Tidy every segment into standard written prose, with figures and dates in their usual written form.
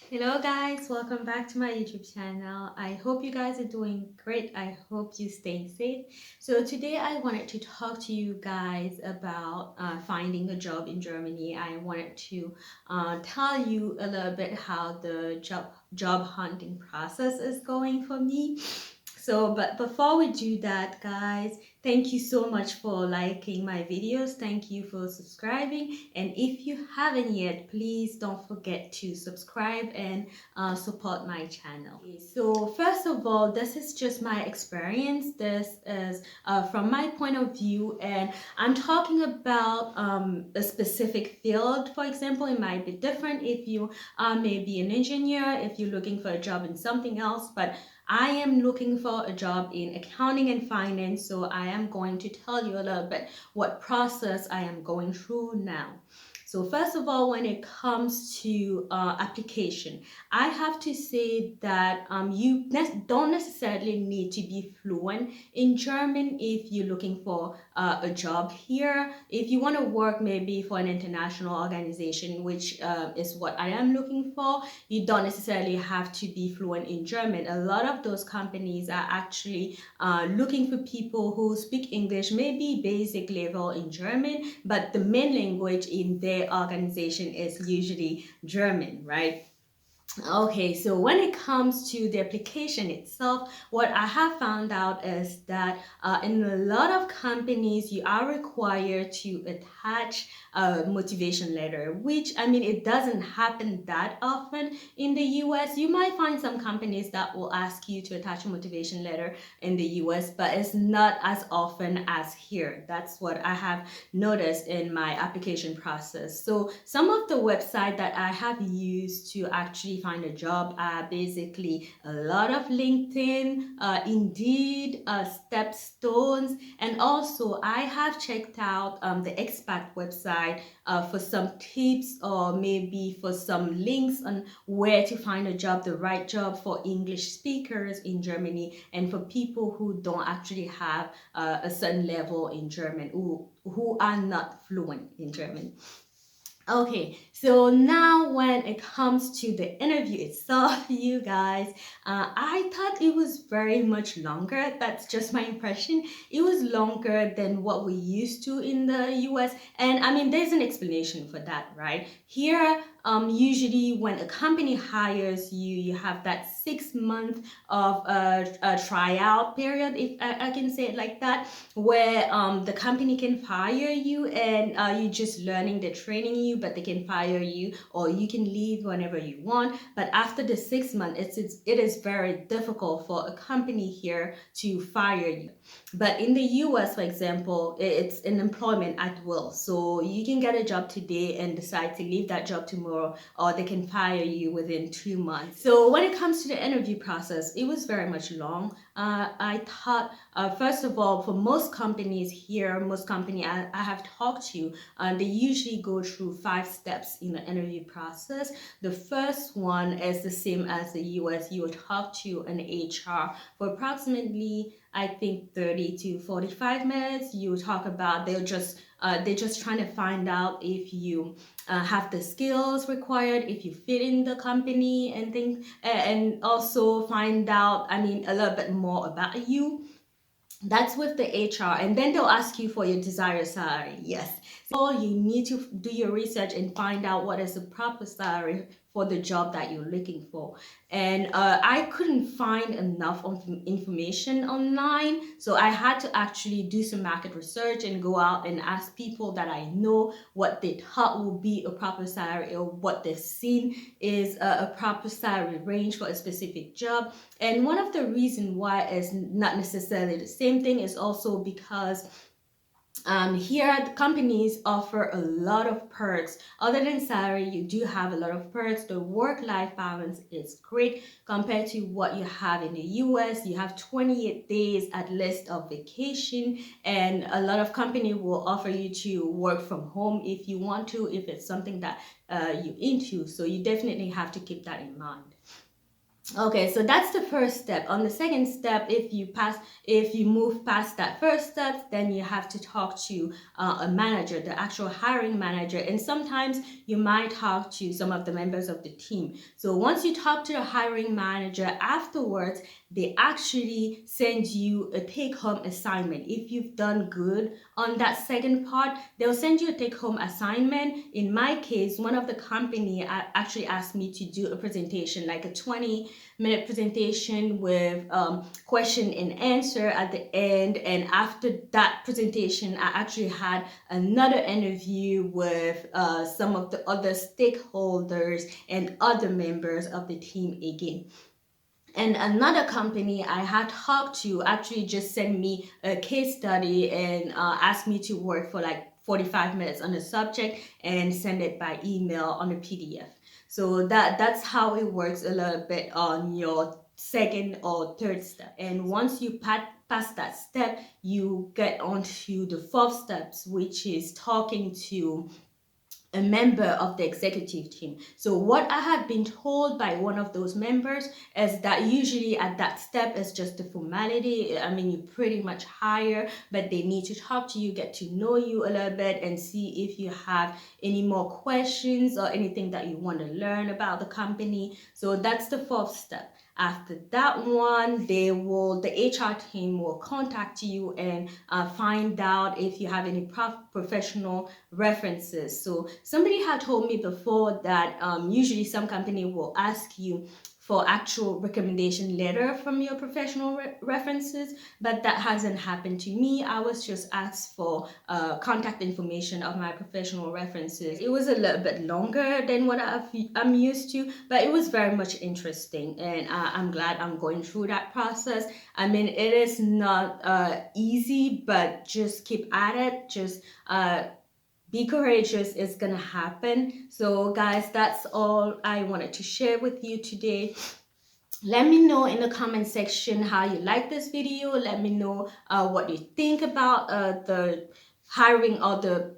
Hello guys, welcome back to my YouTube channel. I hope you guys are doing great. I hope you stay safe. So today I wanted to talk to you guys about finding a job in Germany. I wanted to tell you a little bit how the job hunting process is going for me. So, but before we do that, guys, thank you so much for liking my videos. Thank you for subscribing. And if you haven't yet, please don't forget to subscribe and support my channel. Okay, so first of all, this is just my experience. This is from my point of view, and I'm talking about a specific field. For example, it might be different if you may be an engineer, if you're looking for a job in something else, but I am looking for a job in accounting and finance, so I am going to tell you a little bit what process I am going through now. So first of all, when it comes to application, I have to say that you don't necessarily need to be fluent in German if you're looking for a job here. If you want to work maybe for an international organization, which is what I am looking for, you don't necessarily have to be fluent in German. A lot of those companies are actually looking for people who speak English, maybe basic level in German, but the main language in their organization is usually German, right? Okay, so when it comes to the application itself, what I have found out is that in a lot of companies, you are required to attach a motivation letter, which I mean, it doesn't happen that often in the US. You might find some companies that will ask you to attach a motivation letter in the US, but it's not as often as here. That's what I have noticed in my application process. So some of the websites that I have used to actually find a job are basically a lot of LinkedIn, Indeed, Stepstones, and also I have checked out the expat website for some tips or maybe for some links on where to find a job, the right job for English speakers in Germany and for people who don't actually have a certain level in German, who are not fluent in German. Okay, so now when it comes to the interview itself, you guys, I thought it was very much longer. That's just my impression. It was longer than what we used to in the US. And I mean, there's an explanation for that, right? Here, usually when a company hires you, you have that 6 month of a tryout period, if I can say it like that, where the company can fire you and you're just learning, they're training you, but they can fire you or you can leave whenever you want. But after the 6 months, it is very difficult for a company here to fire you. But in the US, for example, it's an employment at will. So you can get a job today and decide to leave that job tomorrow, or they can fire you within 2 months. So when it comes to the interview process, it was very much long. I thought, first of all, for most companies here, most company I have talked to, they usually go through 5 steps in the interview process. The first one is the same as the US. You will talk to an HR for approximately, I think, 30 to 45 minutes. You talk about, they're just trying to find out if you have the skills required, if you fit in the company and things, and also find out, I mean, a little bit more about you. That's with the HR, and then they'll ask you for your desired salary. Yes, so you need to do your research and find out what is the proper salary for the job that you're looking for. And I couldn't find enough information online, so I had to actually do some market research and go out and ask people that I know what they thought would be a proper salary or what they've seen is a proper salary range for a specific job. And one of the reasons why it's not necessarily the same thing is also because here the companies offer a lot of perks. Other than salary, you do have a lot of perks. The work-life balance is great compared to what you have in the US. You have 28 days at least of vacation, and a lot of company will offer you to work from home if you want to, if it's something that you're into. So you definitely have to keep that in mind. Okay, so that's the first step. On the second step, if you move past that first step, then you have to talk to a manager, the actual hiring manager, and sometimes you might talk to some of the members of the team. So once you talk to the hiring manager, afterwards, they actually send you a take-home assignment. If you've done good on that second part, they'll send you a take-home assignment. In my case, one of the company actually asked me to do a presentation, like a 20-minute presentation with question and answer at the end. And after that presentation, I actually had another interview with some of the other stakeholders and other members of the team again. And another company I had talked to actually just sent me a case study and asked me to work for like 45 minutes on the subject and send it by email on a PDF. So that's how it works a little bit on your second or third step. And once you pass that step, you get onto the fourth steps, which is talking to a member of the executive team. So what I have been told by one of those members is that usually at that step is just a formality. I mean, you pretty much hire, but they need to talk to you, get to know you a little bit, and see if you have any more questions or anything that you want to learn about the company. So that's the fourth step. After that one, the HR team will contact you and find out if you have any professional references. So somebody had told me before that usually some company will ask you for actual recommendation letter from your professional references, but that hasn't happened to me. I was just asked for contact information of my professional references. It was a little bit longer than what I'm used to, but it was very much interesting, and I'm glad I'm going through that process. I mean, it is not easy, but just keep at it. Just be courageous. It's gonna happen. So guys, that's all I wanted to share with you today. Let me know in the comment section how you like this video. Let me know what you think about the hiring or the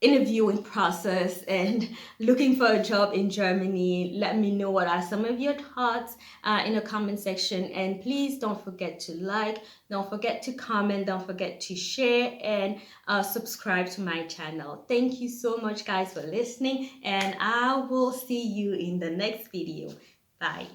interviewing process and looking for a job in Germany. Let me know what are some of your thoughts in the comment section, and please don't forget to like, don't forget to comment, don't forget to share, and subscribe to my channel. Thank you so much guys for listening, and I will see you in the next video. Bye.